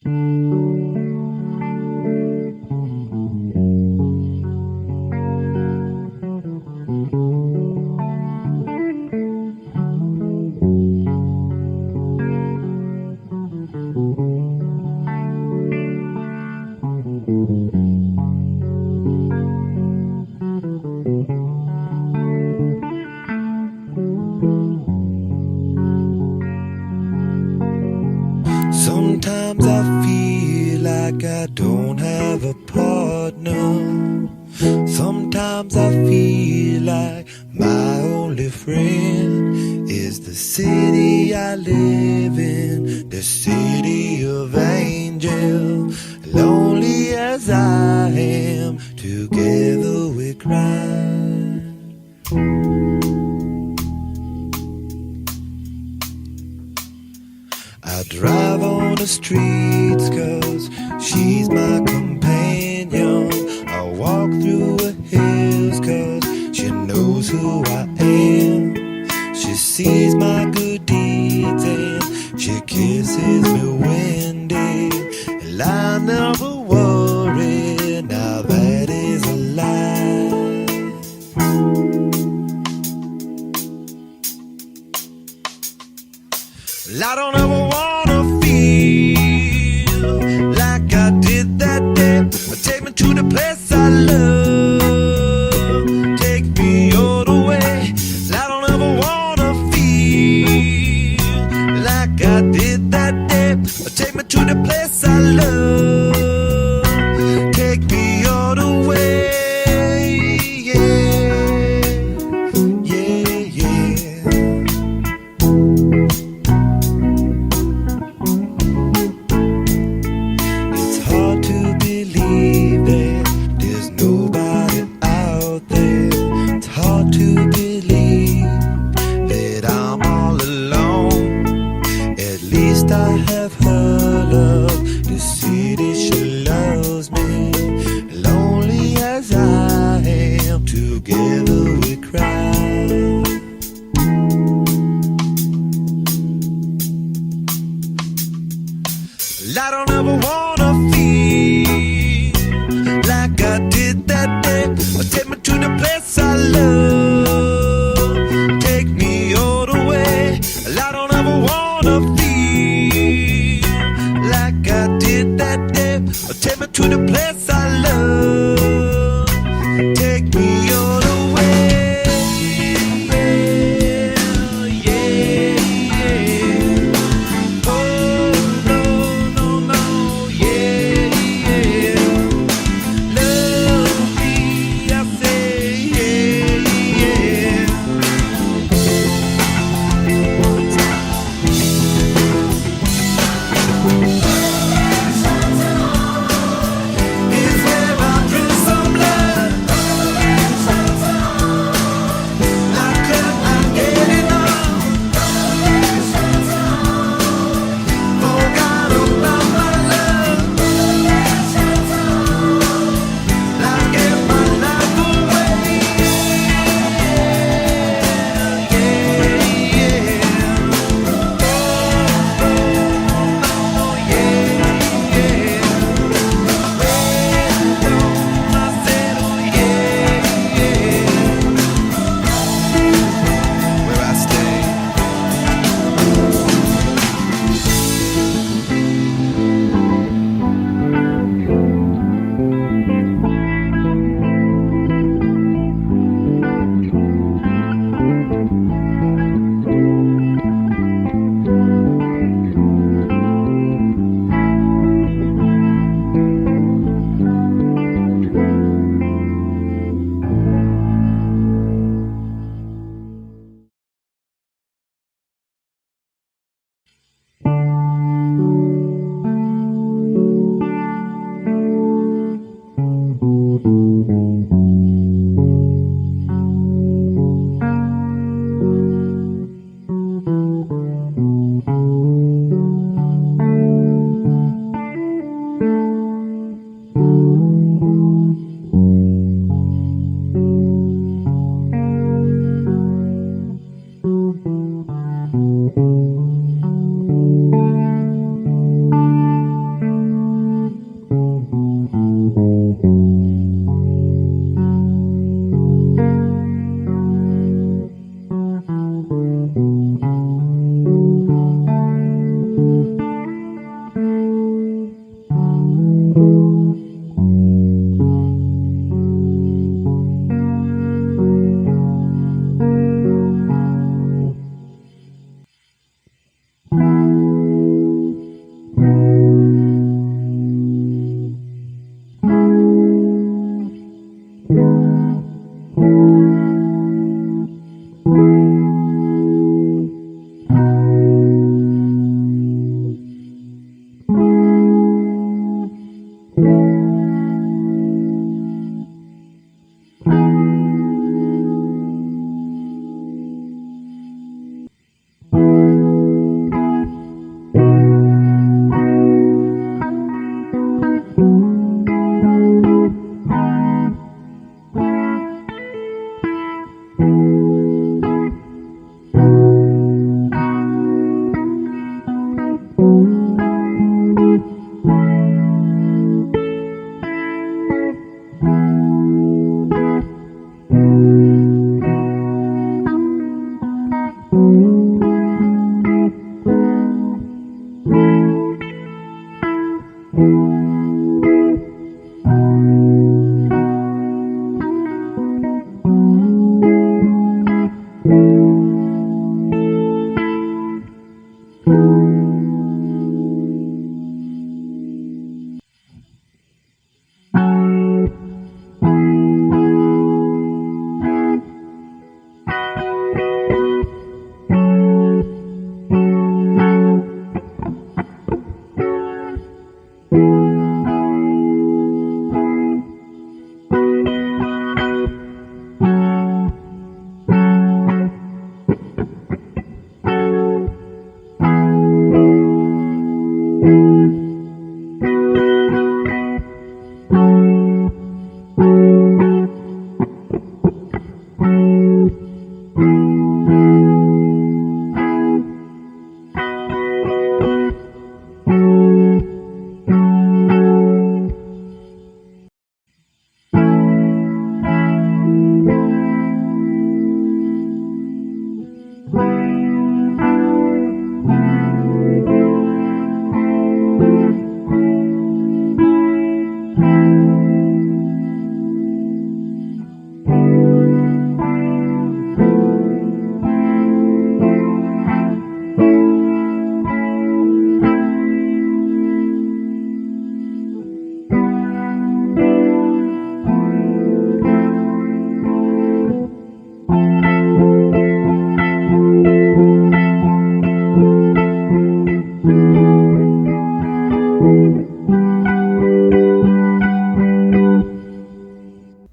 Sometimes I feel like I don't have a partner. Sometimes I feel like my only friend is the city I live in, the city of angels. Lonely as I am, together we cry. I drive on the streets 'cause she's my companion. I walk through the hills 'cause she knows who I am. She sees my good deeds and she kisses me when day. And I never worry, now that is a lie. Well, I don't ever wanna feel like I did that day. Take me to the place I love, take me all the way. Well, I don't ever wanna feel like I did that day. Take me to the place I love, take me all the way. I don't ever wanna feel like I did that day. Take me to the place I love, take me all the way. I don't ever wanna feel like I did that day. Take me to the place I love, take me all the way.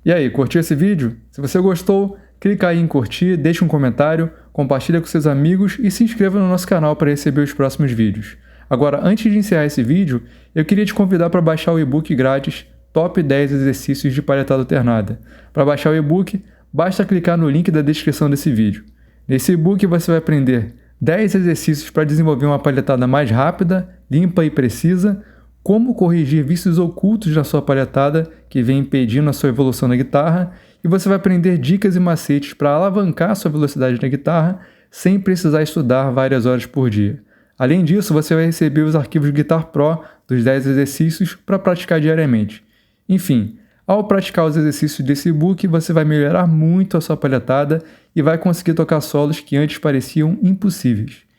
E aí, curtiu esse vídeo? Se você gostou, clica aí em curtir, deixa um comentário, compartilha com seus amigos e se inscreva no nosso canal para receber os próximos vídeos. Agora, antes de encerrar esse vídeo, eu queria te convidar para baixar o e-book grátis Top 10 Exercícios de Palhetada Alternada. Para baixar o e-book, basta clicar no link da descrição desse vídeo. Nesse e-book você vai aprender 10 exercícios para desenvolver uma palhetada mais rápida, limpa e precisa, como corrigir vícios ocultos na sua palhetada que vem impedindo a sua evolução na guitarra, e você vai aprender dicas e macetes para alavancar a sua velocidade na guitarra sem precisar estudar várias horas por dia. Além disso, você vai receber os arquivos Guitar Pro dos 10 exercícios para praticar diariamente. Enfim, ao praticar os exercícios desse e-book, você vai melhorar muito a sua palhetada e vai conseguir tocar solos que antes pareciam impossíveis.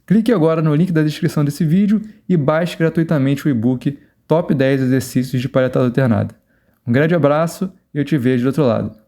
Clique agora no link da descrição desse vídeo e baixe gratuitamente o e-book Top 10 Exercícios de Palhetada Alternada. Um grande abraço e eu te vejo do outro lado.